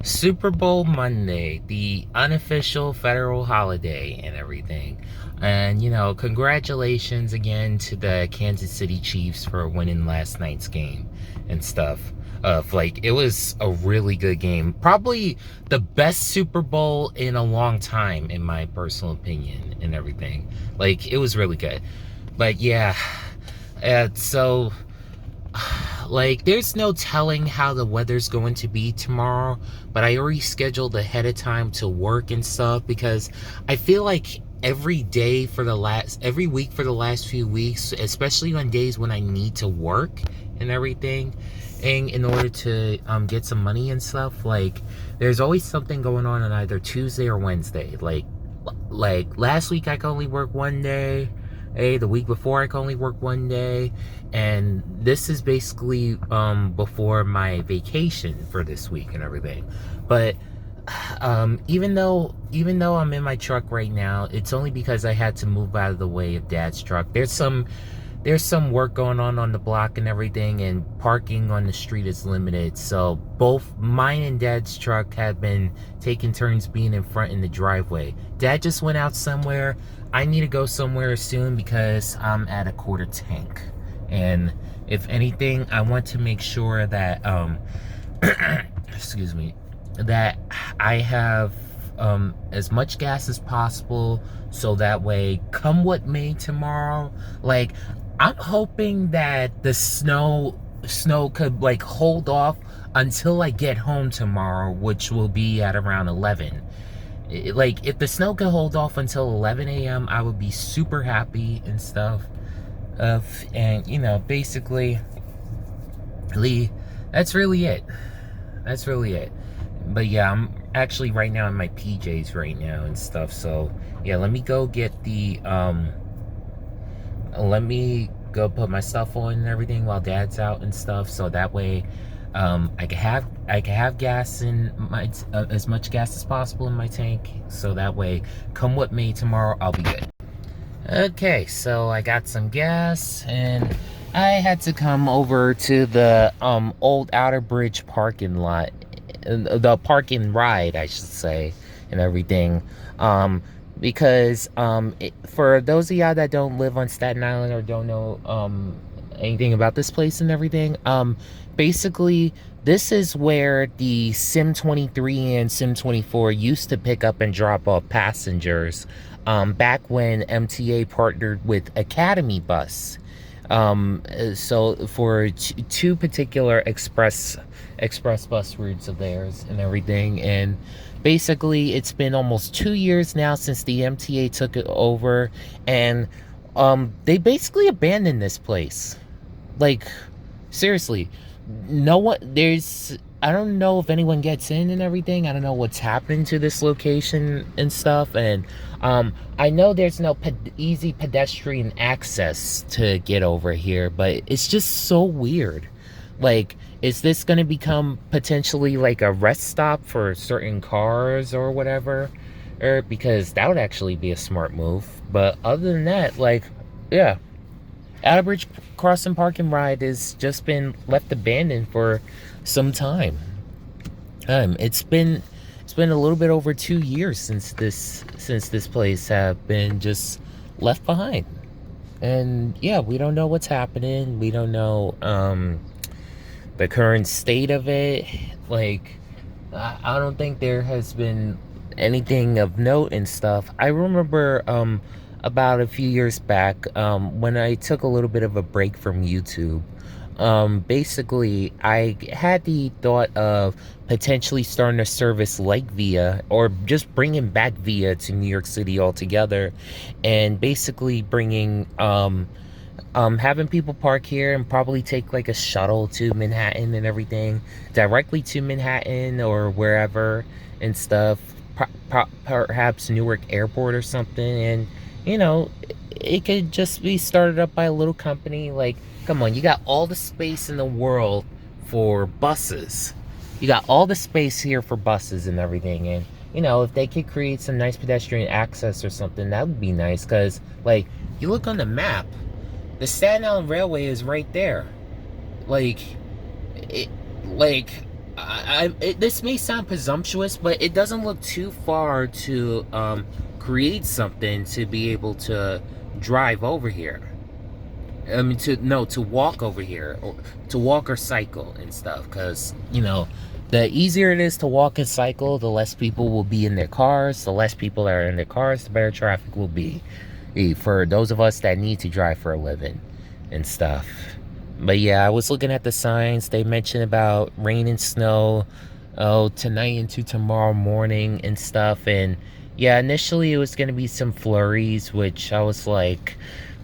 Super Bowl Monday, the unofficial federal holiday and everything. And, congratulations again to the Kansas City Chiefs for winning last night's game and stuff. It was a really good game. Probably the best Super Bowl in a long time, in my personal opinion, and everything. Like, it was really good. But yeah, so like, there's no telling how the weather's going to be tomorrow, but I already scheduled ahead of time to work and stuff because I feel like every week for the last few weeks, especially on days when I need to work and everything, and in order to get some money and stuff, like, there's always something going on either Tuesday or Wednesday. Like last week I could only work one day. The week before I could only work one day, and this is basically before my vacation for this week and everything. But even though I'm in my truck right now, it's only because I had to move out of the way of Dad's truck. There's some work going on the block and everything, and parking on the street is limited. So both mine and Dad's truck have been taking turns being in front in the driveway. Dad just went out somewhere. I need to go somewhere soon because I'm at a quarter tank. And if anything, I want to make sure that excuse me, that I have as much gas as possible, so that way, come what may tomorrow, like, I'm hoping that the snow could, like, hold off until I get home tomorrow, which will be at around 11. Like, if the snow could hold off until 11 a.m., I would be super happy and stuff. And, basically, Lee, that's really it. That's really it. But yeah, I'm actually right now in my PJs right now and stuff. So yeah, let me go get the let me go put my stuff on and everything while Dad's out and stuff, so that way I can have gas in my as much gas as possible in my tank, so that way, come what may tomorrow, I'll be good. Okay, so I got some gas, and I had to come over to the old Outer Bridge parking lot, the parking ride, I should say, and everything. Because for those of y'all that don't live on Staten Island or don't know anything about this place and everything, basically this is where the Sim 23 and Sim 24 used to pick up and drop off passengers, back when MTA partnered with Academy Bus. So for two particular express bus routes of theirs and everything, and basically it's been almost 2 years now since the MTA took it over, and they basically abandoned this place. Like, seriously, no one, I don't know if anyone gets in and everything. I don't know what's happened to this location and stuff. And I know there's no easy pedestrian access to get over here, but it's just so weird. Like, is this going to become potentially like a rest stop for certain cars or whatever? Or because that would actually be a smart move. But other than that, like, yeah. Outerbridge Crossing Park and Ride has just been left abandoned for some time. It's been a little bit over 2 years since this place have been just left behind. And yeah, we don't know what's happening. We don't know the current state of it. Like, I don't think there has been anything of note and stuff. I remember about a few years back, when I took a little bit of a break from YouTube. Basically, I had the thought of potentially starting a service like Via, or just bringing back Via to New York City altogether, and basically bringing having people park here and probably take like a shuttle to Manhattan and everything, directly to Manhattan or wherever and stuff, perhaps Newark Airport or something. And it could just be started up by a little company. Like, come on, you got all the space in the world for buses. You got all the space here for buses and everything. And, if they could create some nice pedestrian access or something, that would be nice. Because, like, you look on the map, the Staten Island Railway is right there. Like, this may sound presumptuous, but it doesn't look too far to create something to be able to drive over here. I mean, to walk over here, or to walk or cycle and stuff. Because, you know, the easier it is to walk and cycle, the less people will be in their cars. The less people that are in their cars, the better traffic will be for those of us that need to drive for a living and stuff. But yeah, I was looking at the signs. They mentioned about rain and snow, tonight into tomorrow morning and stuff. And yeah, initially it was going to be some flurries, which I was like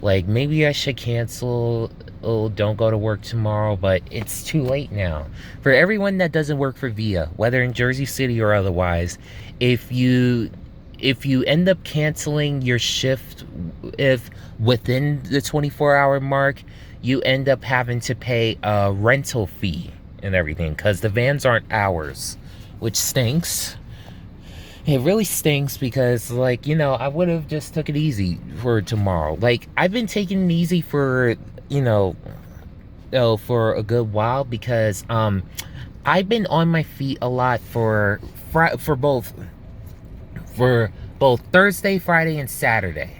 maybe I should cancel. Oh, don't go to work tomorrow. But it's too late now. For everyone that doesn't work for VIA, whether in Jersey City or otherwise, if you end up canceling your shift, if within the 24-hour mark, you end up having to pay a rental fee and everything, because the vans aren't ours, which stinks. It really stinks, because, like, you know, I would have just took it easy for tomorrow. Like, I've been taking it easy for, you know, for a good while, because I've been on my feet a lot for both Thursday, Friday, and Saturday.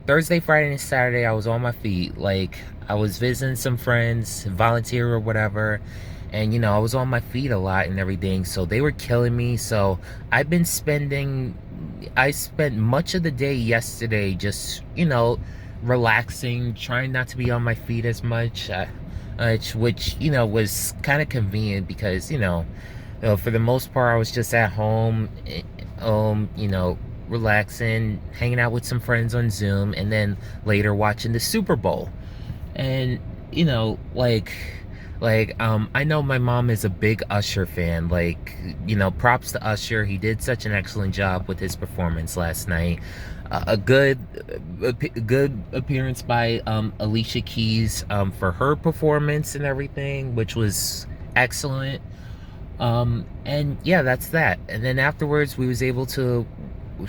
Thursday, Friday, and Saturday, I was on my feet. Like, I was visiting some friends, volunteer or whatever. And, you know, I was on my feet a lot and everything. So they were killing me. So I spent much of the day yesterday just, you know, relaxing, trying not to be on my feet as much. Which, you know, was kind of convenient, because, you know, for the most part, I was just at home, you know, relaxing, hanging out with some friends on Zoom, and then later watching the Super Bowl. And, you know, I know my mom is a big Usher fan. Like, you know, props to Usher. He did such an excellent job with his performance last night. A good appearance by Alicia Keys for her performance and everything, which was excellent. And yeah, that's that. And then afterwards, we was able to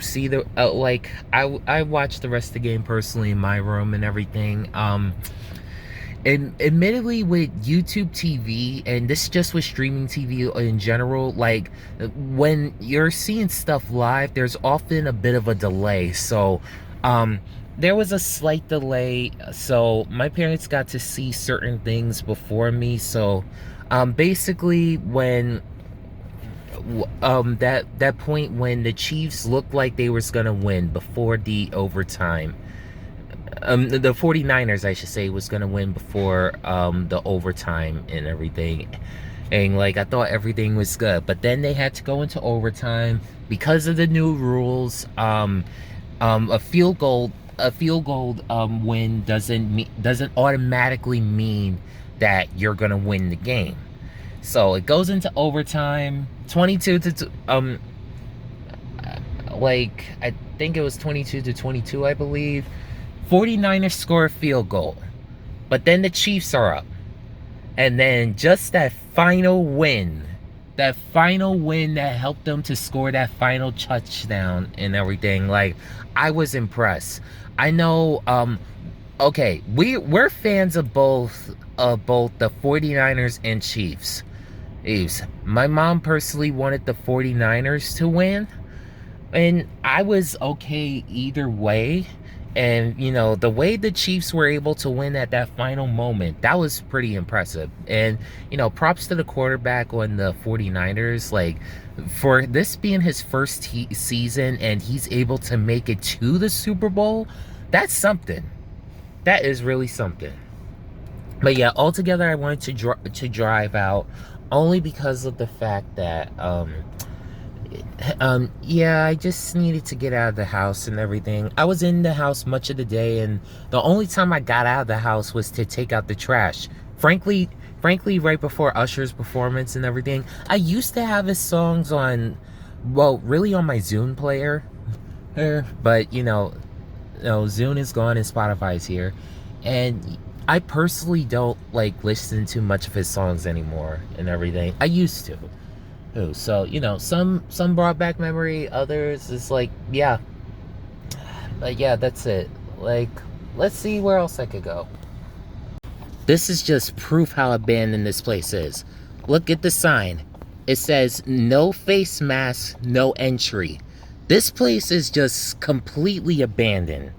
see the I watched the rest of the game personally in my room and everything. And admittedly, with YouTube TV, and this just with streaming TV in general, like, when you're seeing stuff live, there's often a bit of a delay. So there was a slight delay, so my parents got to see certain things before me. So basically, when that point when the Chiefs looked like they was gonna win before the overtime, the 49ers, I should say, was gonna win before the overtime and everything. And, like, I thought everything was good, but then they had to go into overtime because of the new rules. A field goal win doesn't automatically mean that you're gonna win the game. So it goes into overtime, 22 to I think it was 22 to 22, I believe. 49ers score a field goal, but then the Chiefs are up. And then just that final win that helped them to score that final touchdown and everything, like, I was impressed. I know, okay, we're fans of both the 49ers and Chiefs. My mom personally wanted the 49ers to win, and I was okay either way. And, you know, the way the Chiefs were able to win at that final moment, that was pretty impressive. And, you know, props to the quarterback on the 49ers. Like, for this being his first season and he's able to make it to the Super Bowl, that's something. That is really something. But yeah, altogether, I wanted to drive out only because of the fact that, yeah, I just needed to get out of the house and everything. I was in the house much of the day, and the only time I got out of the house was to take out the trash. Frankly, right before Usher's performance and everything, I used to have his songs on, well, really on my Zune player. But, you know, Zune is gone and Spotify's here. And I personally don't, like, listen to much of his songs anymore and everything. I used to. So, you know, some brought back memory, others is like, yeah. But yeah, that's it. Like, let's see where else I could go. This is just proof how abandoned this place is. Look at the sign. it says no face mask, no entry. This place is just completely abandoned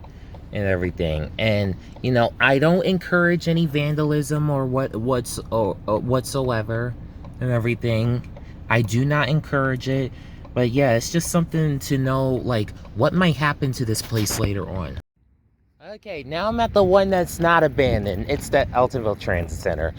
and everything. And you know, I don't encourage any vandalism or whatsoever and everything. I do not encourage it. But yeah, it's just something to know, like, what might happen to this place later on. Okay, now I'm at the one that's not abandoned. It's the Eltonville Transit Center.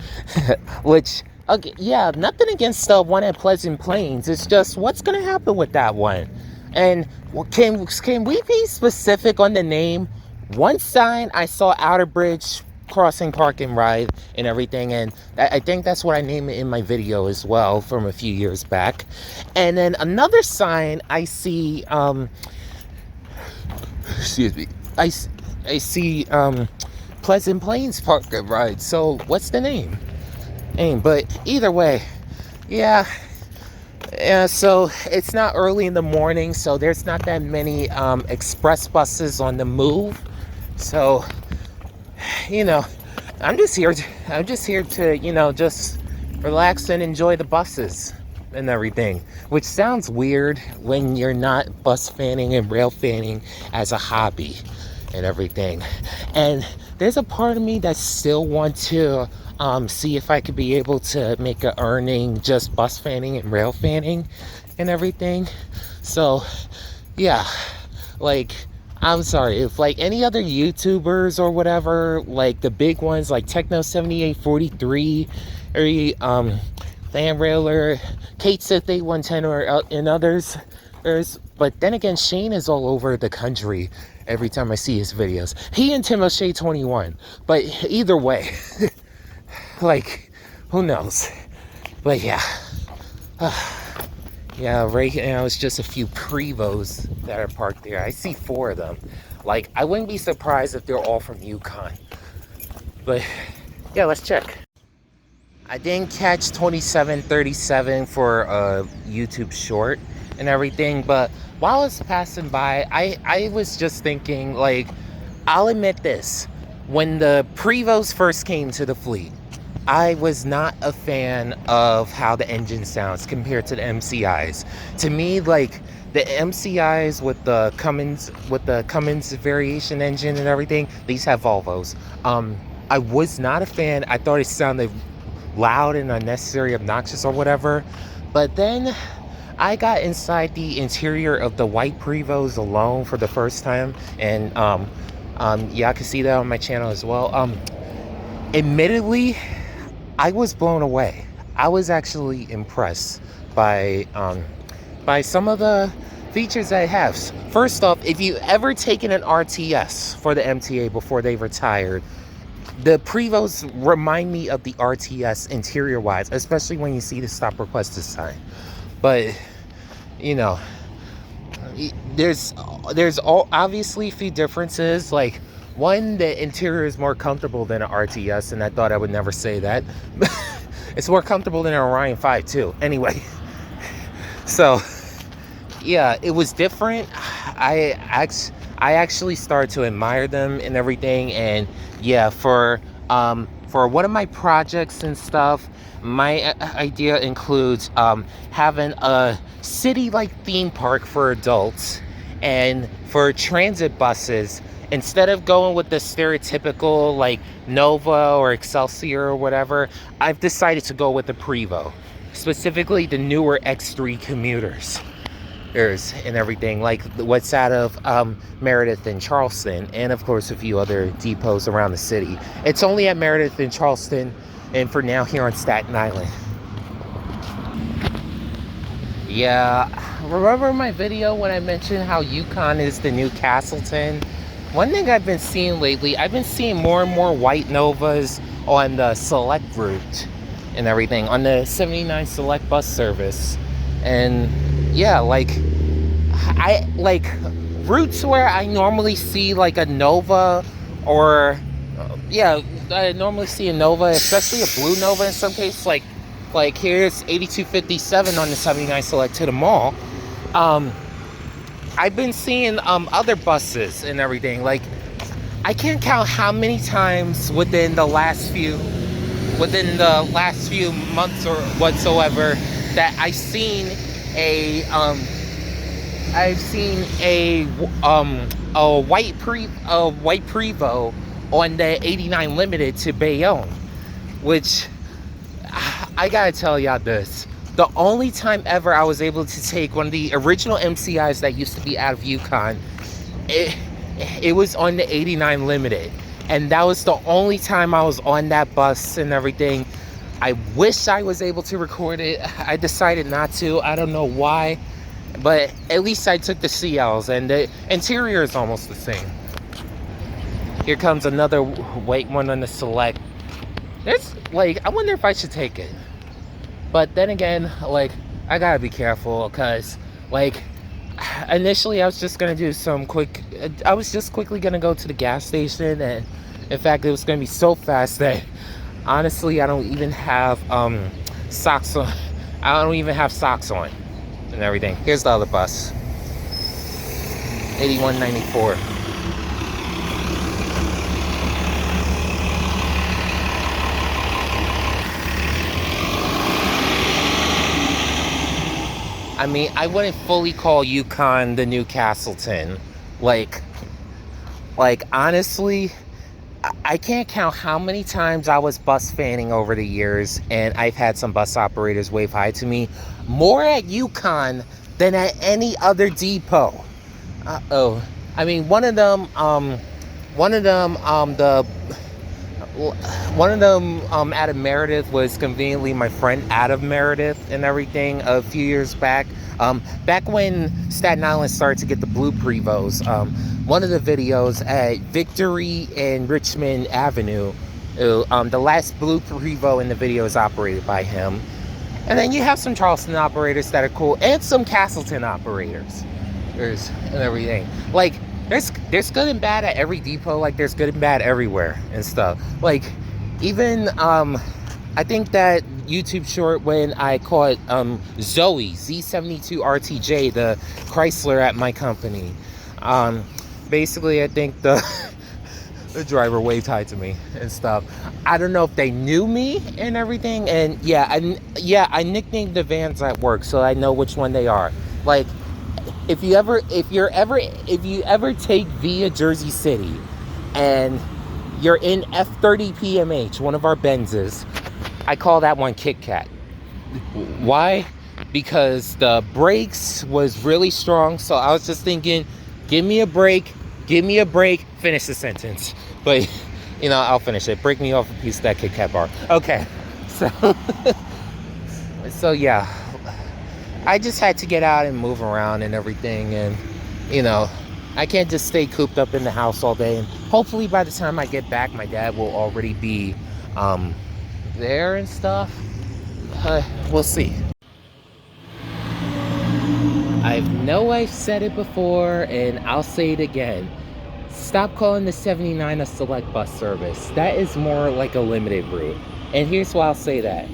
Which, okay, yeah, nothing against the one at Pleasant Plains. It's just, what's going to happen with that one? And can we be specific on the name? One sign I saw Outer Bridge Crossing Park and Ride and everything, and I think that's what I named it in my video as well from a few years back. And then another sign I see, excuse me, I see Pleasant Plains Park and Ride. So what's the name? But either way, yeah. So it's not early in the morning, so there's not that many express buses on the move. So, you know, I'm just here to, you know, just relax and enjoy the buses and everything, which sounds weird when you're not bus fanning and rail fanning as a hobby and everything. And there's a part of me that still want to see if I could be able to make a earning just bus fanning and rail fanning and everything. So yeah, like, I'm sorry if like any other YouTubers or whatever, like the big ones like Techno 7843 or Fan Railer, Kate Sith 8110 or and others. But then again, Shane is all over the country every time I see his videos. He and Tim O'Shea 21. But either way, like, who knows? But yeah. Yeah, right now it's just a few Prevos that are parked there. I see 4 of them. Like, I wouldn't be surprised if they're all from Yukon. But yeah, let's check. I didn't catch 2737 for a YouTube short and everything, but while I was passing by, I was just thinking, like, I'll admit this. When the Prevos first came to the fleet, I was not a fan of how the engine sounds compared to the MCIs. To me, like, the MCIs with the Cummins variation engine and everything, these have Volvos. I was not a fan. I thought it sounded loud and unnecessary, obnoxious or whatever. But then I got inside the interior of the white Prevos alone for the first time, and yeah, I can see that on my channel as well. Admittedly, I was blown away. I was actually impressed by some of the features that it has. First off, if you ever taken an RTS for the MTA before they retired, the Prevos remind me of the RTS interior wise, especially when you see the stop requested sign. But you know, there's obviously a few differences. Like, one, the interior is more comfortable than an RTS, and I thought I would never say that. It's more comfortable than an Orion 5 too. Anyway, so yeah, it was different. I actually started to admire them and everything. And yeah, for one of my projects and stuff, my idea includes having a city-like theme park for adults, and for transit buses, instead of going with the stereotypical like Nova or Excelsior or whatever, I've decided to go with the Prevo, specifically the newer X3 commuters and everything, like what's out of Meredith and Charleston, and of course a few other depots around the city. It's only at Meredith and Charleston, and for now here on Staten Island. Yeah, remember my video when I mentioned how Yukon is the new Castleton? One thing I've been seeing lately, I've been seeing more and more white Novas on the Select route and everything, on the 79 Select bus service. And yeah, like, I like routes where I normally see like a Nova, or yeah, I normally see a Nova, especially a blue Nova in some cases. Like here's 8257 on the 79 Select to the mall. I've been seeing other buses and everything. Like, I can't count how many times within the last few months or whatsoever that I've seen a white Prevo on the 89 Limited to Bayonne, which I gotta tell y'all this. The only time ever I was able to take one of the original MCIs that used to be out of Yukon, it was on the 89 Limited. And that was the only time I was on that bus and everything. I wish I was able to record it. I decided not to. I don't know why. But at least I took the CLs, and the interior is almost the same. Here comes another white one on the Select. There's, like, I wonder if I should take it. But then again, like, I gotta be careful, because, like, initially I was just gonna do I was just quickly gonna go to the gas station, and in fact it was gonna be so fast that honestly I don't even have socks on. I don't even have socks on and everything. Here's the other bus, 8194. I mean, I wouldn't fully call Yukon the new Castleton. Like honestly, I can't count how many times I was bus fanning over the years, and I've had some bus operators wave hi to me more at Yukon than at any other depot. I mean, one of them out of Meredith was conveniently my friend out of Meredith and everything a few years back. Back when Staten Island started to get the blue Prevos, one of the videos at Victory and Richmond Avenue, the last blue Prevo in the video is operated by him. And then you have some Charleston operators that are cool, and some Castleton operators. And everything. Like, there's good and bad at every depot. Like, there's good and bad everywhere and stuff. Like, even I think that YouTube short when I caught Zoe Z72 RTJ, the Chrysler at my company. Basically, I think the driver waved hi to me and stuff. I don't know if they knew me and everything. And I nicknamed the vans at work, so I know which one they are. Like, if you ever take via Jersey City and you're in F30 PMH, one of our Benzes, I call that one Kit Kat. Why? Because the brakes was really strong, so I was just thinking, give me a break, finish the sentence. But, I'll finish it. Break me off a piece of that Kit Kat bar. Okay, so yeah. I just had to get out and move around and everything, and I can't just stay cooped up in the house all day. And hopefully by the time I get back, my dad will already be there and stuff. We'll see. I know I've said it before, and I'll say it again. Stop calling the 79 a select bus service. That is more like a limited route. And here's why I'll say that.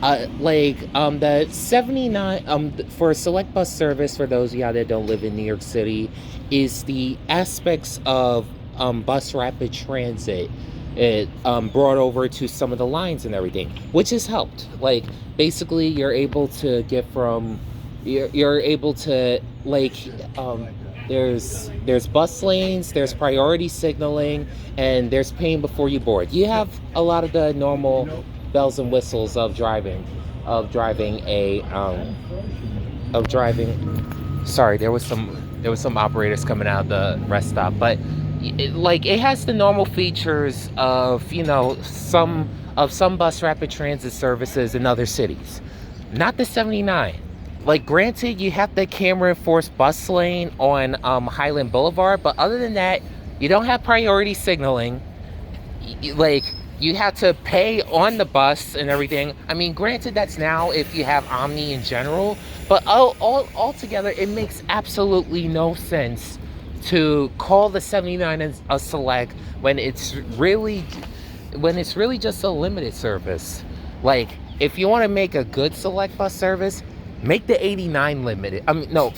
The 79 for a select bus service, for those of y'all that don't live in New York City, is the aspects of bus rapid transit brought over to some of the lines and everything, which has helped. Like, basically you're able to get from there's bus lanes, there's priority signaling, and there's paying before you board. You have a lot of the normal bells and whistles of driving. Sorry, there was some operators coming out of the rest stop, but it has the normal features of some bus rapid transit services in other cities. Not the 79. Like, granted, you have the camera enforced bus lane on Highland Boulevard, but other than that, you don't have priority signaling. You have to pay on the bus and everything. I mean, granted, that's now if you have Omni in general, but altogether, it makes absolutely no sense to call the 79 a select when it's really just a limited service. Like, if you want to make a good select bus service, make the 89 limited.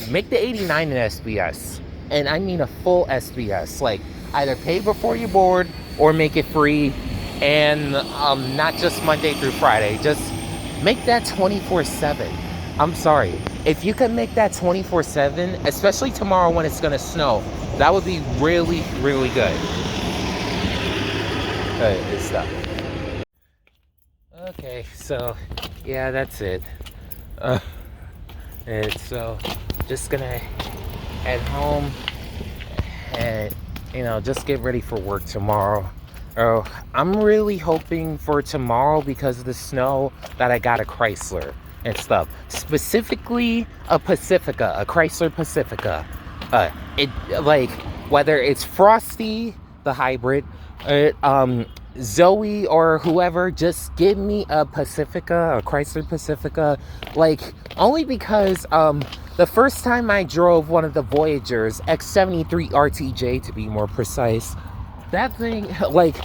Make the 89 an SBS. And I mean a full SBS. Like, either pay before you board or make it free. And not just Monday through Friday. Just make that 24/7. I'm sorry. If you could make that 24/7, especially tomorrow when it's gonna snow, that would be really, really good. Good stuff. Okay, so yeah, that's it. Uh, and so just gonna head home and just get ready for work tomorrow. Oh, I'm really hoping for tomorrow because of the snow that I got a Chrysler and stuff. Specifically a Pacifica, a Chrysler Pacifica. It like whether it's Frosty, the hybrid, Zoe or whoever, just give me a Pacifica, a Chrysler Pacifica. Like only because the first time I drove one of the Voyagers, X73 RTJ to be more precise, that thing, like,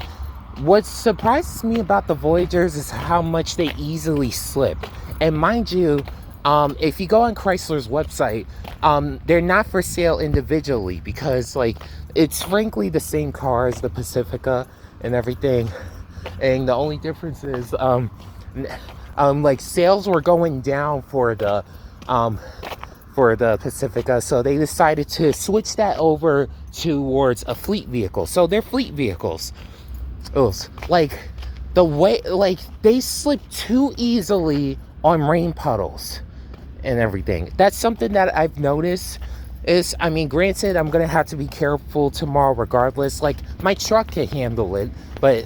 what surprises me about the Voyagers is how much they easily slip. And mind you, if you go on Chrysler's website, they're not for sale individually because, like, it's frankly the same car as the Pacifica and everything. And the only difference is, like, sales were going down for the Pacifica, so they decided to switch that over towards a fleet vehicle. So they're fleet vehicles. Like the way, like they slip too easily on rain puddles and everything. That's something that I've noticed. Is, I mean, granted, I'm gonna have to be careful tomorrow regardless. Like my truck can handle it, but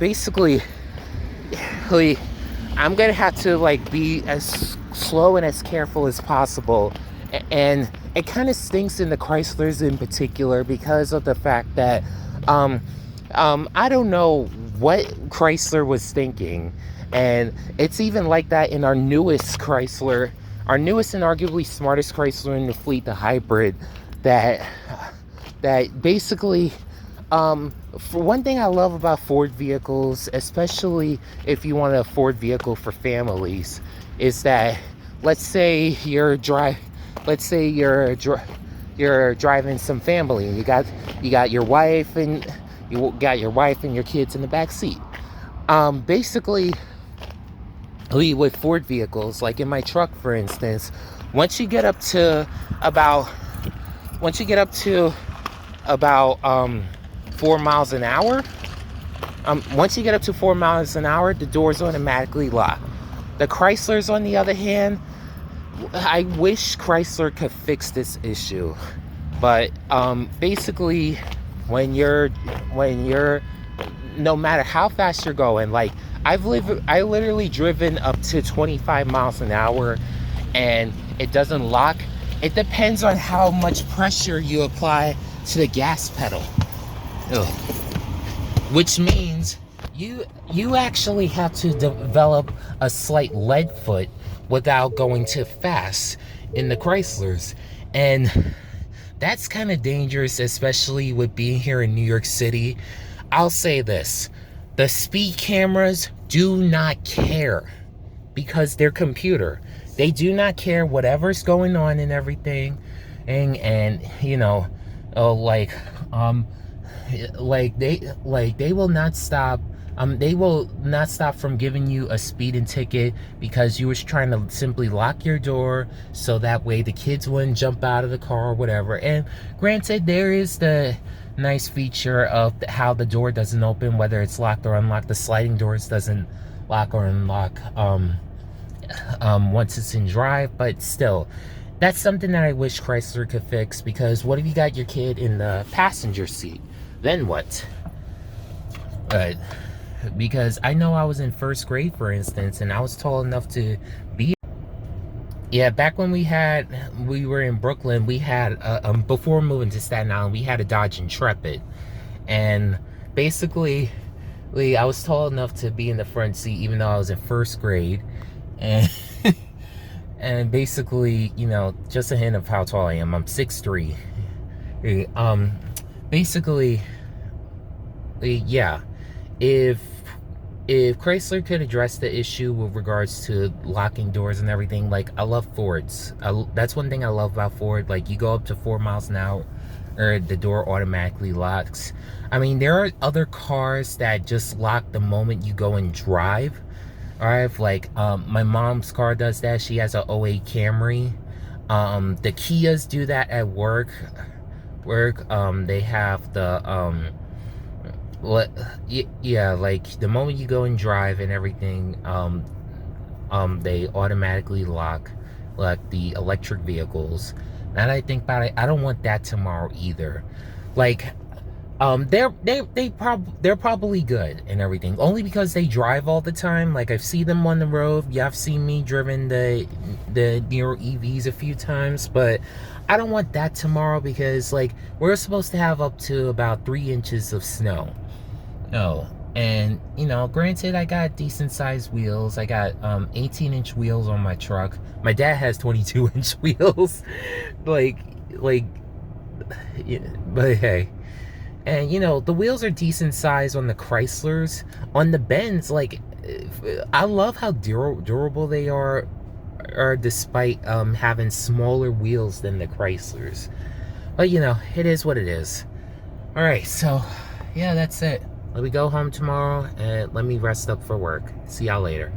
basically, I'm gonna have to like be as slow and as careful as possible. And it kind of stinks in the Chryslers in particular because of the fact that I don't know what Chrysler was thinking, and it's even like that in our newest Chrysler, our newest and arguably smartest Chrysler in the fleet, the hybrid, that basically, for one thing I love about Ford vehicles, especially if you want a Ford vehicle for families, is that let's say you're driving some family and you got your wife and your kids in the back seat. Basically, with Ford vehicles, like in my truck for instance, once you get up to about 4 miles an hour, the doors automatically lock. The Chryslers, on the other hand, I wish Chrysler could fix this issue, but basically, when you're no matter how fast you're going, like I literally driven up to 25 miles an hour, and it doesn't lock. It depends on how much pressure you apply to the gas pedal. Ugh. Which means you actually have to develop a slight lead foot without going too fast in the Chryslers, and that's kind of dangerous, especially with being here in New York City. I'll say this: the speed cameras do not care because they're computer. They do not care whatever's going on and everything, and they will not stop. They will not stop from giving you a speeding ticket because you was trying to simply lock your door so that way the kids wouldn't jump out of the car or whatever. And granted, there is the nice feature of how the door doesn't open, whether it's locked or unlocked. The sliding doors doesn't lock or unlock once it's in drive, but still, that's something that I wish Chrysler could fix, because what if you got your kid in the passenger seat? Then what? Because I know I was in first grade, for instance, and I was tall enough to be. Yeah, back when we were in Brooklyn, we had before moving to Staten Island, we had a Dodge Intrepid, and basically, I was tall enough to be in the front seat, even though I was in first grade, and and basically, just a hint of how tall I am. I'm 6'3". Basically, yeah. If Chrysler could address the issue with regards to locking doors and everything, like, I love Fords. That's one thing I love about Ford. Like, you go up to 4 miles an hour, or the door automatically locks. I mean, there are other cars that just lock the moment you go and drive. Or I have like my mom's car does that. She has a '08 Camry. The Kias do that at work. They have the what yeah, like the moment you go and drive and everything, they automatically lock the electric vehicles. Now that I think about it, I don't want that tomorrow either. Like, they're probably good and everything, only because they drive all the time. Like, I've seen them on the road. Yeah, I've seen me driven the Nero EVs a few times, but I don't want that tomorrow because, like, we're supposed to have up to about 3 inches of snow. No. And, you know, granted, I got decent sized wheels. I got 18-inch wheels on my truck. My dad has 22-inch wheels. like, like, yeah, but hey. And, you know, the wheels are decent size on the Chryslers. On the Benz, like, I love how durable they are despite having smaller wheels than the Chryslers. But, you know, it is what it is. All right, so, yeah, that's it. Let me go home tomorrow and let me rest up for work. See y'all later.